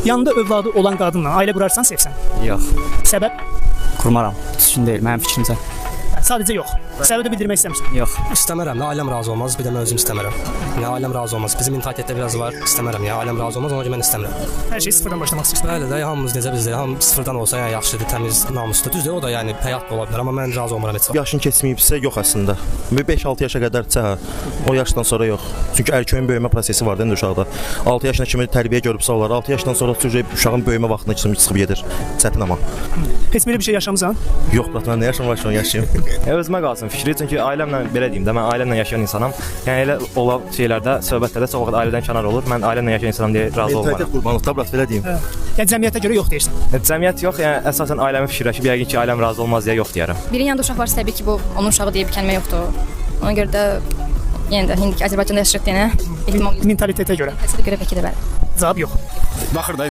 Yanında övladı olan qadınla ailə qurarsan, sevsən? Yox, Səbəb? qurmaram. Düzgün deyil, mənim fikrimcə. Sadəcə yox. Səbəbi də bildirmək istəmirsən. Yox. İstəmirəm, nə ailəm razı olmaz, bir də mən özüm istəmirəm. Nə ailəm razı olmaz. Bizim mentalitetdə biraz var, istəmirəm, ya ailəm razı olmaz, ona görə mən istəmirəm. Hər şey sıfırdan başlamaq istəyirsən. Bəli də, hamımız necə bizdə, hamı sıfırdan olsa yəni yaxşıdır, təmiz, namuslu. Düzdür, o da yəni həyat da ola bilər, amma mən razı olmuram heç vaxt. Yaşın keçməyibsə yox əslində. 5-6 yaşa qədərsə hə, o yaşdan sonra yox. Çünki erkəyin böyümə prosesi var da indi uşaqda. 6 yaşına kimi tərbiyə görübsə olar, 6 yaşdan sonra uşağın böyümə vaxtına kimi çıxıb gedir. Çətin amma. Heç belə bir şey yaşamısan? Yox, brat, mən nə yaşam var, şu an yaşayım. Özümə qalsın fikri, çünki ailəmlə belə deyim də, mən ailəmlə yaşayan insanam. Yəni elə olan şeylərdə, söhbətlərdə çox vaxt ailədən kənar olur. Mən ailəmlə yaşayan insanam deyə razı olmaram. Mentalitet qurbanlıqda, brat, belə deyim. Yəni cəmiyyətə görə yox deyirsən. Cəmiyyət yox, yəni əsasən ailəmi fikirləşib yəqin ki, ailəm razı olmaz deyə yox deyərəm. Birinin yanında uşaq varsa təbii ki, bu onun uşağı deyə bir kəlmə yoxdur. Ona görə də yenə də indiki Azərbaycanda yaşayırıq deyənə bilməm. Mentalitetə görə. Həsədə görə bəlkə də bəli. Cavab yox. Baxır da